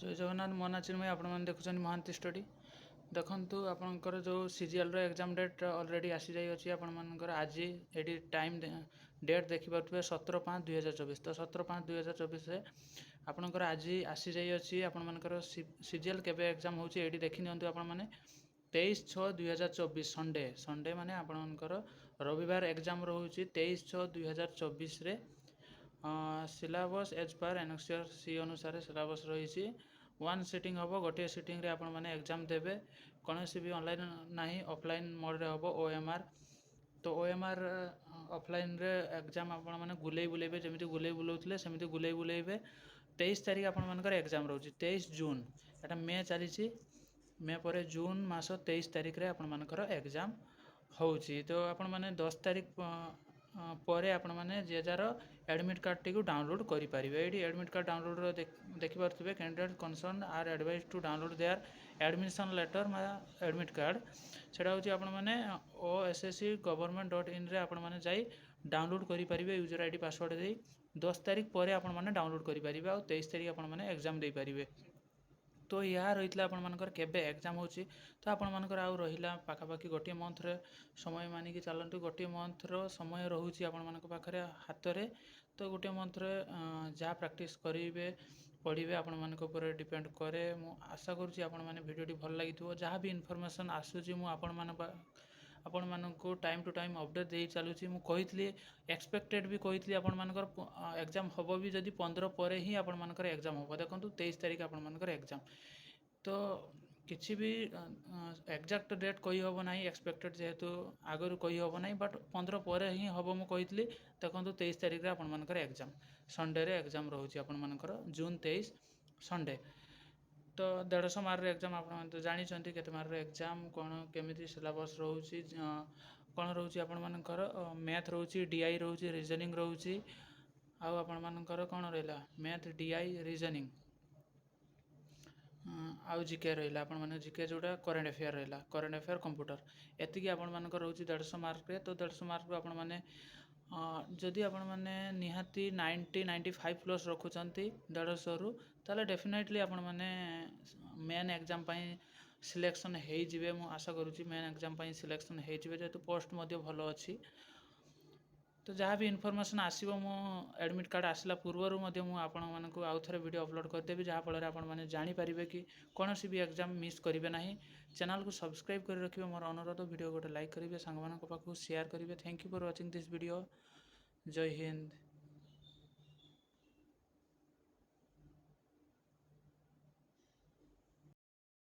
जय जगन्नाथ मो ना चिन्मय आपण देखुं महांती स्टडी देखु आपणकर जो सीजीएल एग्जाम डेट ऑलरेडी आसी जाई अछि आपणकर आज एडी टाइम डेट देखिपे 17/5/2024 तो 17/5/2024 रे आपणकर आज आसी जाई अछि आपणकर सीजीएल केबे एग्जाम होची एडी देखि नियंतु आपण माने 23/6/2024 संडे संडे माने आपणकर रविवार एग्जाम रहउची 23/6/2024 रे सिलेबस एज पर एनएक्सआर सी अनुसार सिलेबस रही वन सीटिंग हम गोटे सीटिंग रे आपण माने एग्जाम देबे कौन सी भी ऑनलाइन नहीं ऑफलाइन मोड रे हम ओएमआर तो ओएमआर ऑफलाइन रे एग्जाम आपण माने गुलेई बुलेबे जमिति गुलेई बुलाउतले सेमिति गुलेई बुलेबे 23 तारिख आपण मानकर एग्जाम रहउची 23 जून एटा मे चलीची मे पर जून मास 23 तारिख रे आपण मानकर एग्जाम होउची तो आपण माने 10 तारिख पर आपण माने जे जार एडमिट कार्ड टी डाउनलोड करि परिबे एडी एडमिट कार्ड डाउनलोड रो देखि परथिबे candidate concern are advise to download their admission letter मा एडमिट कार्ड सेडा होची आपण माने ossc.government.in रे आपण माने जाई डाउनलोड करि परिबे यूजर आईडी पासवर्ड देई 10 तारिख पर आपण माने डाउनलोड करि परिबे आ 23 तारिख आपण माने एग्जाम देई परिबे तो यहाँ रही आपण मानकर केबे एग्जाम होची तो आपण मानकर आउ रहिला पाखापाखि गोटे मंथ रे समय मानिकी चलंतु गोटे मंथ रो समय रहउची आपण मानक पाखरे हाथ रे तो गोटे मंथ रे जा प्रैक्टिस करिवे पढ़िबे आपण मानक ऊपर डिपेंड करे मु आशा करूची आपण माने वीडियो भल लागिथो जहाँ भी इन्फॉर्मेशन आसुची मु आपण मान आपण मानक टाइम टू टाइम अपडेट दे चलुची मु कहितली एक्सपेक्टेड भी कहितली आपण मानकर एग्जाम हबो भी जदी 15 परे ही आपण मानकर एग्जाम हबो देखंतु 23 तारिख आपण मानकर एग्जाम तो किसी भी एक्जाक्ट डेट कही हम ना एक्सपेक्टेड जेहेतु आगु कही हम ना बट 15 पर ही हम मुझे कही देखो 23 तारिख आपण मानकर एग्जाम संडे रे एग्जाम रोचे आपण मानकर जून 23 संडे तो 150 मार्क एग्जाम आप जानते केते मार्क एग्जाम कौन केमी सिलेबस रोचे कौन रोचे आपण मानकर मैथ रोचे डीआई रोचे रीजनिंग रोचे आउ आपण मानकर कौन रहा मैथ डीआई रीजनिंग आउ जीके रहा आपण माने जीके जोड़ा करेंट अफेयर रहा करेंट अफेयर कंप्यूटर एतिकी आपण मानकर रोचे 150 मार्क रे तो 150 मार्क आपण माने जदि आपण माने निहाती 90-95 प्लस रखुचंती 150 रु ताले डेफिनेटली आपण माने मेन एग्जाम पई सिलेक्शन हेई जिवे मु आशा करूची मेन एग्जाम पई सिलेक्शन हेई जिवे जेतु पोस्ट मध्ये भलो अछि तो जहाँ भी इनफॉरमेशन आसीबो मो एडमिट कार्ड आसला पूर्वरु मध्ये मु आपण मानकु आउ थरे वीडियो अपलोड कर देबी जहाँ फल आपण माने जानि परिबे कि कोनोसी भी एग्जाम मिस करिवे नाही चैनल को सब्सक्राइब कर रखिबे मोर अनुरोध वीडियो गोटे लाइक करिवे संग मानक पाखु शेयर करिवे thank you for watching this video जय हिंद।